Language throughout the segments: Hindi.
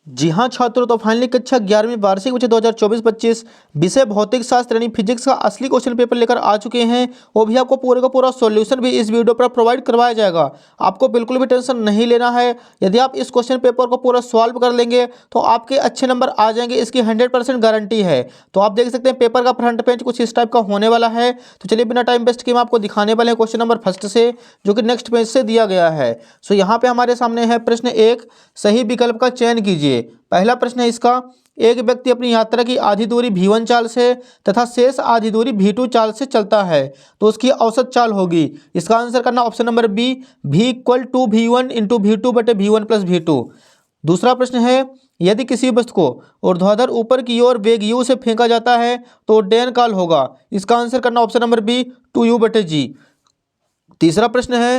जी हाँ छात्रों, तो फाइनली कक्षा 11वीं वार्षिक परीक्षा 2024-25 विषय भौतिक शास्त्र यानी फिजिक्स का असली क्वेश्चन पेपर लेकर आ चुके हैं। वो भी आपको पूरे का पूरा सॉल्यूशन भी इस वीडियो पर प्रोवाइड करवाया जाएगा। आपको बिल्कुल भी टेंशन नहीं लेना है। यदि आप इस क्वेश्चन पेपर को पूरा सॉल्व कर लेंगे तो आपके अच्छे नंबर आ जाएंगे, इसकी 100% गारंटी है। तो आप देख सकते हैं पेपर का फ्रंट पेज कुछ इस टाइप का होने वाला है। तो चलिए बिना टाइम वेस्ट किए मैं आपको दिखाने वाले हैं क्वेश्चन नंबर फर्स्ट से, जो कि नेक्स्ट पेज से दिया गया है। सो यहाँ पे हमारे सामने है प्रश्न 1, सही विकल्प का चयन कीजिए। पहला प्रश्न है इसका, एक व्यक्ति अपनी यात्रा की आधी दूरी v1 चाल से तथा शेष आधी दूरी v2 चाल से चलता है तो उसकी औसत चाल होगी। इसका आंसर करना option number B, v equal to v1 into v2 बटे v1 प्लस v2। दूसरा प्रश्न है, यदि किसी वस्तु को ऊर्ध्वाधर ऊपर की ओर वेग u से फेंका जाता है तो डेन काल होगा। इसका आंसर करना ऑप्शन नंबर बी, 2u बटे जी। तीसरा प्रश्न है,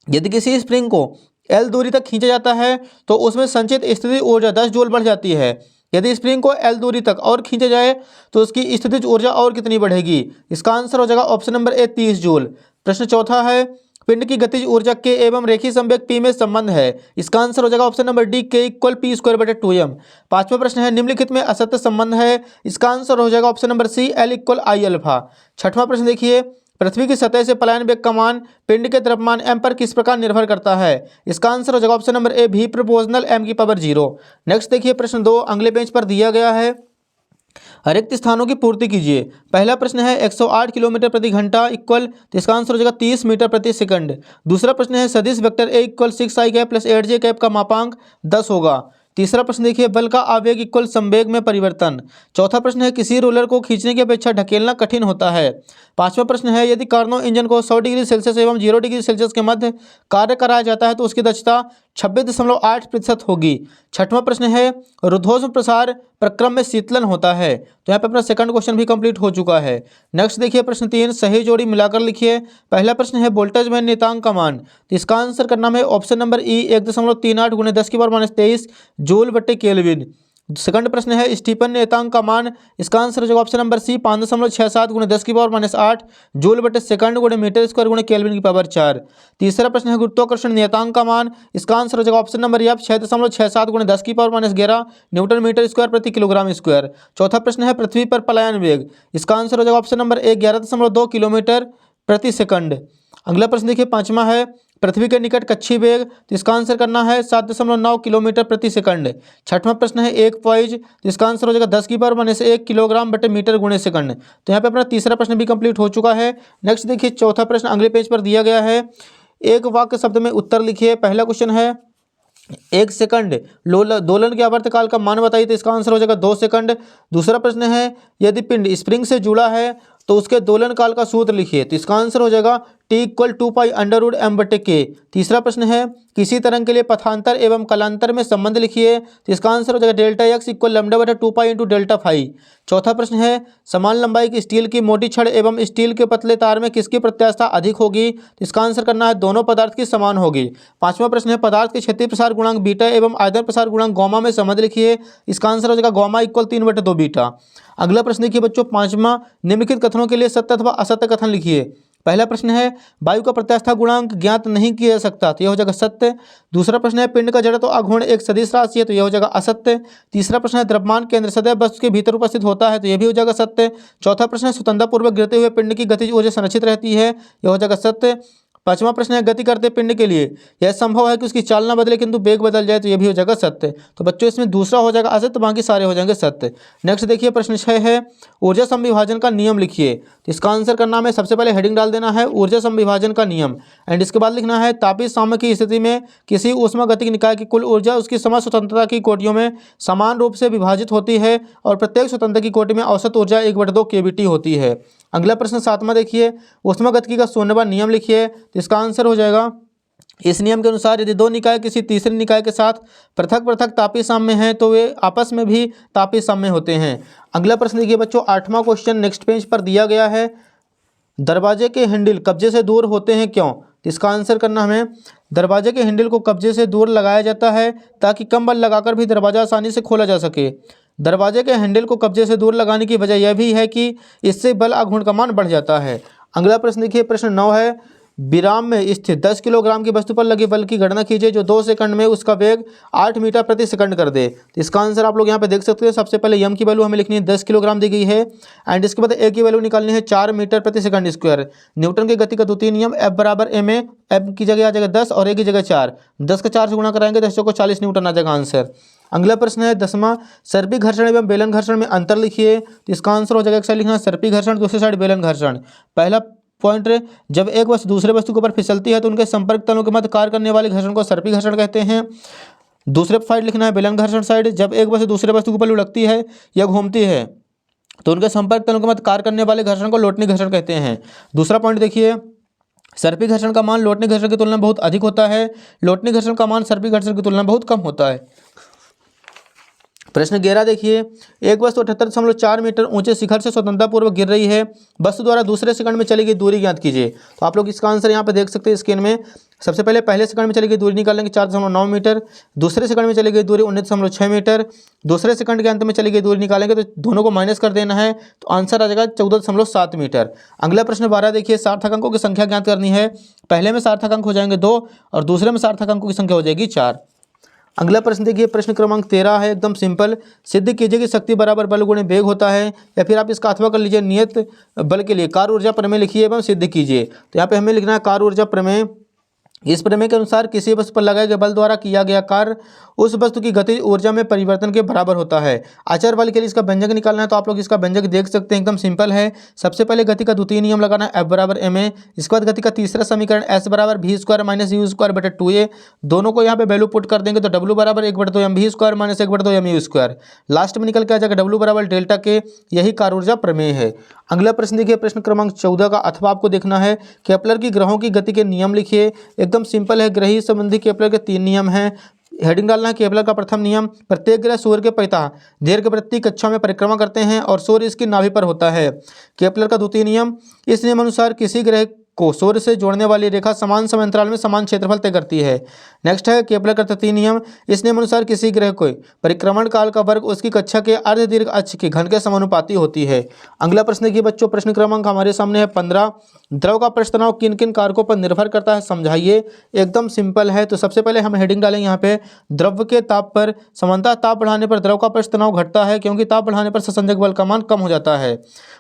यदि किसी स्प्रिंग को L दूरी तक खींचा जाता है तो उसमें संचित स्थितिज ऊर्जा 10 जूल बढ़ जाती है। यदि स्प्रिंग को L दूरी तक और खींचा जाए तो उसकी स्थितिज ऊर्जा और कितनी बढ़ेगी। इसका आंसर हो जाएगा ऑप्शन नंबर ए, 30 जूल। प्रश्न चौथा है, पिंड की गतिज ऊर्जा के एवं रेखीय संवेग P में संबंध है। इसका आंसर हो जाएगा ऑप्शन नंबर डी, के इक्वल पी स्क्वायर बटे 2m। पांचवा प्रश्न है, निम्नलिखित में असत्य संबंध है। इसका आंसर हो जाएगा option number C, L equal I alpha. छठवां प्रश्न देखिए, पृथ्वी की सतह से पलायन वेग का मान पिंड के द्रव्यमान m पर किस प्रकार निर्भर करता है। इसका आंसर हो जाएगा ऑप्शन नंबर ए, भी प्रोपोर्शनल m की पावर 0। नेक्स्ट देखिए प्रश्न 2, अगले पेज पर दिया गया है, रिक्त स्थानों की पूर्ति कीजिए। पहला प्रश्न है 108 किलोमीटर प्रति घंटा इक्वल, तो इसका आंसर हो जाएगा 30 मीटर प्रति सेकंड। दूसरा प्रश्न है, सदिश vector A equal 6i cap plus 8j cap का मापांक 10 होगा। तीसरा प्रश्न देखिए, बल का आवेग इक्वल संवेग में परिवर्तन। चौथा प्रश्न है, किसी रोलर को खींचने की अपेक्षा ढकेलना कठिन होता है। पांचवा प्रश्न है, यदि कार्नो इंजन को 100 डिग्री सेल्सियस एवं 0 डिग्री सेल्सियस के मध्य कार्य कराया जाता है तो उसकी दक्षता 26.8% होगी। छठवां प्रश्न है, रुद्धोष्म प्रसार प्रक्रम में शीतलन होता है। तो यहाँ पे अपना सेकंड क्वेश्चन भी कंप्लीट हो चुका है। नेक्स्ट देखिए प्रश्न 3, सही जोड़ी मिलाकर लिखिए। पहला प्रश्न है, वोल्टेज में नियतांक का मान, तो इसका आंसर करना है ऑप्शन नंबर ई, 1.38 गुणे 10 की पावर -23 जूल बटे केल्विन। सेकंड प्रश्न है, स्टीफन नियतांक का मान, इसका आंसर हो जाएगा ऑप्शन नंबर सी, 5.67 गुणे 10 की पावर -8 जूल बटे सेकंड गुणे मीटर स्क्वायर गुणे केल्विन की पावर 4। तीसरा प्रश्न है, गुरुत्वाकर्षण नियतांक का मान, इसका आंसर हो जाएगा ऑप्शन नंबर एफ, 6.67 गुणे 10 की पावर -11 न्यूटन मीटर स्क्वायर प्रति किलोग्राम स्क्वायर। चौथा प्रश्न है, पृथ्वी पर पलायन वेग, इसका आंसर हो जाएगा ऑप्शन नंबर ए, 11.2 किलोमीटर प्रति सेकंड। अगला प्रश्न देखिए पांचवा है, पृथ्वी के निकट कक्षीय वेग, तो इसका आंसर करना है 7.9 किलोमीटर प्रति सेकंड। छठवां प्रश्न है, एक पॉइज, तो इसका आंसर हो जाएगा 10 की पावर -1 किलोग्राम बटे मीटर गुणे सेकंड। तो यहाँ पे अपना तीसरा प्रश्न भी कंप्लीट हो चुका है। नेक्स्ट देखिए चौथा प्रश्न अगले पेज पर दिया गया है, एक वाक्य शब्द में उत्तर लिखिए। पहला क्वेश्चन है, 1 सेकंड दोलन के आवर्तकाल का मान बताइए, तो इसका आंसर हो जाएगा 2 सेकंड। दूसरा प्रश्न है, यदि पिंड स्प्रिंग से जुड़ा है तो उसके दोलन काल का सूत्र लिखिए, तो इसका आंसर हो जाएगा T इक्वल 2π√m बटे के। तीसरा प्रश्न है, किसी तरंग के लिए पथांतर एवं कलांतर में संबंध लिखिए, तो इसका आंसर हो जाएगा डेल्टा x इक्वल लैम्डा बटे 2π इंटू डेल्टा फाई। चौथा प्रश्न है, समान लंबाई की स्टील की मोटी छड़ एवं स्टील के पतले तार में किसकी प्रत्यास्थता अधिक होगी, तो इसका आंसर करना है दोनों पदार्थ की समान होगी। पांचवा प्रश्न है, पदार्थ के क्षैतिज प्रसार गुणांक बीटा एवं आयतन प्रसार गुणांक गामा में संबंध लिखिए, इसका आंसर हो जाएगा गामा इक्वल 3/2 बीटा। अगला प्रश्न देखिए बच्चों पांचवा, निम्नलिखित कथनों के लिए सत्य अथवा असत्य कथन लिखिए। पहला प्रश्न है, वायु का प्रत्यास्था गुणांक ज्ञात नहीं किया जा सकता, तो यह हो जाएगा सत्य। दूसरा प्रश्न है, पिंड का जड़त्व आघूर्ण एक सदिश राशि है, तो यह हो जाएगा असत्य। तीसरा प्रश्न है, द्रव्यमान केंद्र सदैव वस्तु के भीतर उपस्थित होता है, तो यह भी हो जाएगा सत्य। चौथा प्रश्न है, स्वतंत्रपूर्वक गिरते हुए पिंड की गतिज ऊर्जा संरक्षित रहती है, यह हो जाएगा सत्य। पांचवा प्रश्न है, गति करते पिंड के लिए यह संभव है कि उसकी चाल न बदले किंतु वेग बदल जाए, तो यह भी हो जाएगा सत्य। तो बच्चों इसमें दूसरा हो जाएगा असत्य, बाकी सारे हो जाएंगे सत्य। नेक्स्ट देखिए प्रश्न 6 है, ऊर्जा संविभाजन का नियम लिखिए, तो इसका आंसर करना है, सबसे पहले हेडिंग डाल देना है ऊर्जा संविभाजन का नियम, एंड इसके बाद लिखना है, तापीय साम्य की स्थिति में किसी ऊष्मागतिक निकाय की कुल ऊर्जा उसकी समय स्वतंत्रता की कोटियों में समान रूप से विभाजित होती है और प्रत्येक स्वतंत्र की कोटि में औसत ऊर्जा 1/2 kBT होती है। अगला प्रश्न 7वां देखिए, ऊष्मागतिकी का 16वां नियम लिखिए, तो इसका आंसर हो जाएगा, इस नियम के अनुसार यदि दो निकाय किसी तीसरे निकाय के साथ पृथक पृथक तापीय साम्य हैं तो वे आपस में भी तापीय साम्य होते हैं। अगला प्रश्न देखिए बच्चों 8वां क्वेश्चन नेक्स्ट पेज पर दिया गया है, दरवाजे के हैंडल कब्जे से दूर होते हैं क्यों, तो इसका आंसर करना हमें, दरवाजे के हैंडल को कब्जे से दूर लगाया जाता है ताकि कम बल लगाकर भी दरवाजा आसानी से खोला जा सके। दरवाजे के हैंडल को कब्जे से दूर लगाने की वजह यह भी है कि इससे बल आघूर्ण का मान बढ़ जाता है। अगला प्रश्न देखिए प्रश्न 9 है, विराम में स्थित 10 किलोग्राम की वस्तु पर लगे बल की गणना कीजिए जो 2 सेकंड में उसका वेग 8 मीटर प्रति सेकंड कर दे। तो इसका आंसर आप लोग यहाँ पे देख सकते हैं। सबसे पहले यम की वैल्यू हमें लिखनी है 10 किलोग्राम दी गई है एंड इसके बाद ए की वैल्यू निकालनी है 4 मीटर प्रति सेकंड स्क्वायर। न्यूटन की गति का द्वितीय नियम F बराबर एम ए, एम की जगह आ जाएगा 10 और ए की जगह 4, 10 का 4 से गुणा कराएंगे 10 को 40 न्यूटन आ जाएगा आंसर। अगला प्रश्न है 10वां, सर्पी घर्षण एवं बेलन घर्षण में अंतर लिखिए। तो इसका आंसर हो जाएगा एक साइड लिखना सर्पी घर्षण, दूसरी साइड बेलन घर्षण। पहला पॉइंट, जब एक वस्तु दूसरे वस्तु के ऊपर फिसलती है तो उनके संपर्क तलों के मध्य कार्य करने वाले घर्षण को सर्पी घर्षण कहते हैं। दूसरे साइड लिखना है बेलन घर्षण साइड, जब एक वस्तु दूसरे वस्तु के ऊपर लुढ़कती है या घूमती है तो उनके संपर्क तलों के मध्य कार्य करने वाले घर्षण को लोटनी घर्षण कहते हैं। दूसरा पॉइंट देखिए, सर्पी घर्षण का मान लोटनी घर्षण की तुलना में बहुत अधिक होता है, लोटनी घर्षण का मान सर्पी घर्षण की तुलना में बहुत कम होता है। प्रश्न 11 देखिए, एक वस्तु 78.4 मीटर ऊंचे शिखर से स्वतंत्रतापूर्वक गिर रही है, वस्तु द्वारा दूसरे सेकंड में चली गई दूरी ज्ञात कीजिए। तो आप लोग इसका आंसर यहाँ पे देख सकते हैं स्क्रीन में। सबसे पहले पहले सेकंड में चली गई दूरी निकालेंगे 4.9 मीटर, दूसरे सेकंड में चली गई दूरी 19.6 मीटर, दूसरे सेकंड के अंत में चली गई दूरी निकालेंगे तो दोनों को माइनस कर देना है तो आंसर आ जाएगा 14.7 मीटर। अगला प्रश्न 12 देखिए, सार्थक अंकों की संख्या ज्ञात करनी है। पहले में सार्थक अंक हो जाएंगे 2 और दूसरे में सार्थक अंकों की संख्या हो जाएगी 4। अगला प्रश्न देखिए, प्रश्न क्रमांक 13 है, एकदम सिंपल। सिद्ध कीजिए कि शक्ति बराबर बल गुणे वेग होता है, या फिर आप इसका अथवा कर लीजिए नियत बल के लिए कार्य ऊर्जा प्रमेय लिखिए एवं सिद्ध कीजिए। तो यहाँ पे हमें लिखना है कार्य ऊर्जा प्रमेय। इस प्रमेय के अनुसार किसी वस्तु पर लगाए गए बल द्वारा किया गया कार्य उस वस्तु की गतिज ऊर्जा में परिवर्तन के बराबर होता है। अचर बल के लिए इसका व्यंजक निकालना है, तो आप लोग इसका व्यंजक देख सकते हैं, एकदम सिंपल है। सबसे पहले गति का द्वितीय नियम लगाना है F बराबर एम ए। इसके बाद गति का तीसरा समीकरण S बराबर v square minus u square बटे 2a, दोनों को यहाँ पे वैल्यू पुट कर देंगे तो W बराबर 1/2 m v square minus 1/2 m u square. Last में निकल के आ जाएगा W बराबर डेल्टा के। यही कार्य ऊर्जा प्रमेय है। अगला प्रश्न देखिए, प्रश्न क्रमांक 14 का अथवा आपको देखना है। केपलर की ग्रहों की गति के नियम लिखिए। एकदम सिंपल है, ग्रही संबंधी केपलर के 3 नियम हैं। हेडिंग डालना है केपलर का प्रथम नियम, प्रत्येक ग्रह सूर्य के परितः दीर्घवृत्तीय कक्षा में परिक्रमा करते हैं और सूर्य इसकी नाभि पर होता है। केपलर का द्वितीय नियम, इस नियम अनुसार किसी ग्रह को सूर्य से जोड़ने वाली रेखा समान समयांतराल में समान क्षेत्रफल तय करती है। नेक्स्ट है केपलर का तृतीय नियम, इस नियम अनुसार किसी ग्रह को परिक्रमण काल का वर्ग उसकी कक्षा के अर्ध दीर्घ अक्ष के घन के समानुपाती होती है। अगला प्रश्न देखिए बच्चों, प्रश्न क्रमांक हमारे सामने है 15। द्रव का पृष्ठ तनाव किन किन कारकों पर निर्भर करता है समझाइए। एकदम सिंपल है। तो सबसे पहले हम हेडिंग डालेंगे यहाँ पे, द्रव के ताप पर समानता ताप बढ़ाने पर द्रव का पृष्ठ तनाव घटता है क्योंकि ताप बढ़ाने पर संसंजक बल का मान कम हो जाता है।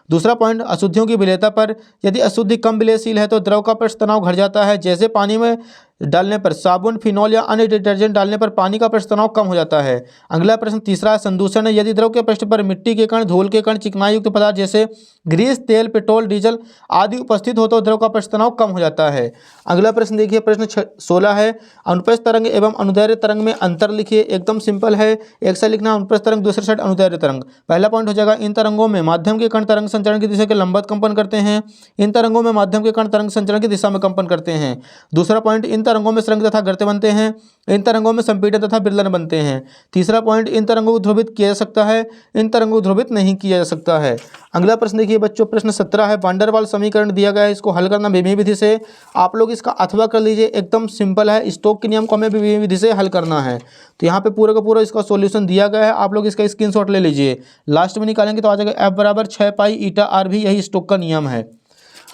दूसरा पॉइंट, अशुद्धियों की विलेयता पर, यदि अशुद्धि कम विलेयशील है तो द्रव का पृष्ठ तनाव घट जाता है। जैसे पानी में डालने पर साबुन, फिनॉल या अन्य डिटर्जेंट डालने पर पानी का पृष्ठ तनाव कम हो जाता है। अगला प्रश्न तीसरा है संदूषण है, यदि द्रव के पृष्ठ पर मिट्टी के कण, धूल के कण, चिकनाई युक्त पदार्थ जैसे ग्रीस, तेल, पेट्रोल, डीजल आदि उपस्थित हो तो द्रव का पृष्ठ तनाव कम हो जाता है। अगला प्रश्न देखिए, प्रश्न 16 है, अनुप्रस्थ तरंग एवं अनुदैर्घ्य तरंग में अंतर लिखिए। एकदम सिंपल है, एक साइड लिखना अनुप्रस्थ तरंग, दूसरी साइड अनुदैर्घ्य तरंग। पहला पॉइंट हो जाएगा, इन तरंगों में माध्यम के कण तरंग संचरण की दिशा के लंबवत कंपन करते हैं। इन तरंगों में माध्यम के कण तरंग संचरण की दिशा में कंपन करते हैं। दूसरा पॉइंट, इन तरंगों में सुरंग तथा गर्त बनते हैं। इन तरंगों में संपीड़न तथा विदलन बनते हैं। तीसरा पॉइंट, इन तरंगों को ध्रुवित किया जा सकता है, इन तरंगों को ध्रुवित नहीं किया जा सकता है। अगला प्रश्न देखिए बच्चों, प्रश्न 17 है, वान डेर वाल्स समीकरण दिया गया है, इसको हल करना बीमी विधि से। आप लोग इसका अथवा कर लीजिए, एकदम सिंपल है। स्टोक के नियम को हमें बीमी विधि से हल करना है। तो यहाँ पे पूरा का पूरा इसका सॉल्यूशन दिया गया है, आप लोग इसका स्क्रीनशॉट ले लीजिए। लास्ट में निकालेंगे तो आ जाएगा F बराबर 6 पाई ईटा आर भी, यही स्टोक का नियम है।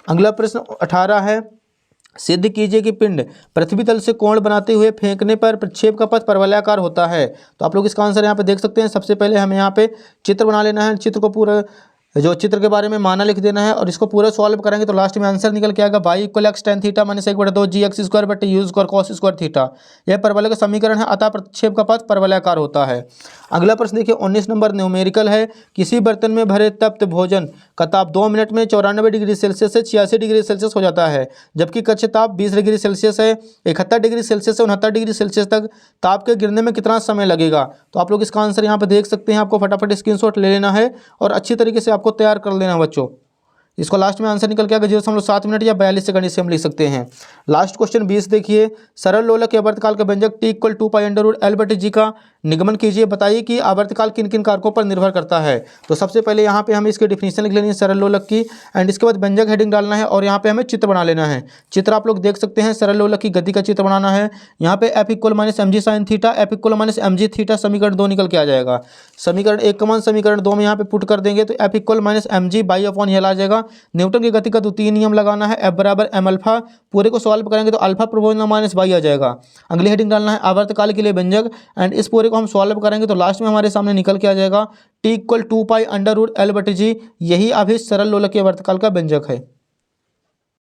अगला प्रश्न 18 है, सिद्ध कीजिए कि पिंड पृथ्वी तल से कोण बनाते हुए फेंकने पर प्रक्षेप का पथ परवलयाकार होता है। तो आप लोग इसका आंसर यहाँ पे देख सकते हैं। सबसे पहले हमें यहाँ पे चित्र बना लेना है, चित्र को पूरा जो चित्र के बारे में माना लिख देना है और इसको पूरा सॉल्व करेंगे तो लास्ट में आंसर निकल के आएगा y = x tan theta - 1/2 gx square बटे u square cos square theta. यह परवलय का समीकरण है, अतः प्रक्षेप का पथ परवलयाकार होता है। अगला प्रश्न देखिए 19 नंबर न्यूमेरिकल है, किसी बर्तन में भरे तप्त भोजन का ताप 2 मिनट में 94 डिग्री सेल्सियस से 86 डिग्री सेल्सियस हो जाता है, जबकि कक्ष ताप 20 डिग्री सेल्सियस है। 71 डिग्री सेल्सियस से 69 डिग्री सेल्सियस तक ताप के गिरने में कितना समय लगेगा। तो आप लोग इसका आंसर यहाँ पे देख सकते हैं। आपको फटाफट स्क्रीनशॉट ले लेना है और अच्छी तरीके से आपको तैयार कर लेना है बच्चों। इसको लास्ट में आंसर निकल के आएगा 0.7 मिनट या 42 सेकंड, इसे हम लिख सकते हैं। लास्ट क्वेश्चन 20 देखिए, सरल लोलक या वर्तकाल का व्यंजक t = 2 पाई √L/g का निगमन कीजिए, बताइए कि आवर्तकाल किन किन कारकों पर निर्भर करता है। तो सबसे पहले यहाँ पे हमें इसकी डिफिनीशन लिख लेनी है सरल लोलक की, एंड इसके बाद व्यंजक हेडिंग डालना है और यहाँ पे हमें चित्र बना लेना है। चित्र आप लोग देख सकते हैं, सरल लोलक की गति का चित्र बनाना है। यहाँ पे F equal minus m g sine theta, F equal minus m g theta, समीकरण 2 निकल के आ जाएगा। समीकरण 1 का मान समीकरण 2 में यहाँ पे पुट कर देंगे तो F equal minus m g by upon l आ जाएगा। न्यूटन की गति का द्वितीय नियम लगाना है, F बराबर एम अल्फा। पूरे को सॉल्व करेंगे तो अल्फा प्रोपोर्शनल माइनस बाई आ जाएगा। अगली हेडिंग डालना है आवर्तकाल के लिए व्यंजक, एंड इस पूरे को हम सॉल्व करेंगे तो लास्ट में हमारे सामने निकल के आ जाएगा T equal 2 pi under root l बटे जी। यही अभी सरल लोलक के आवर्तकाल का व्यंजक है।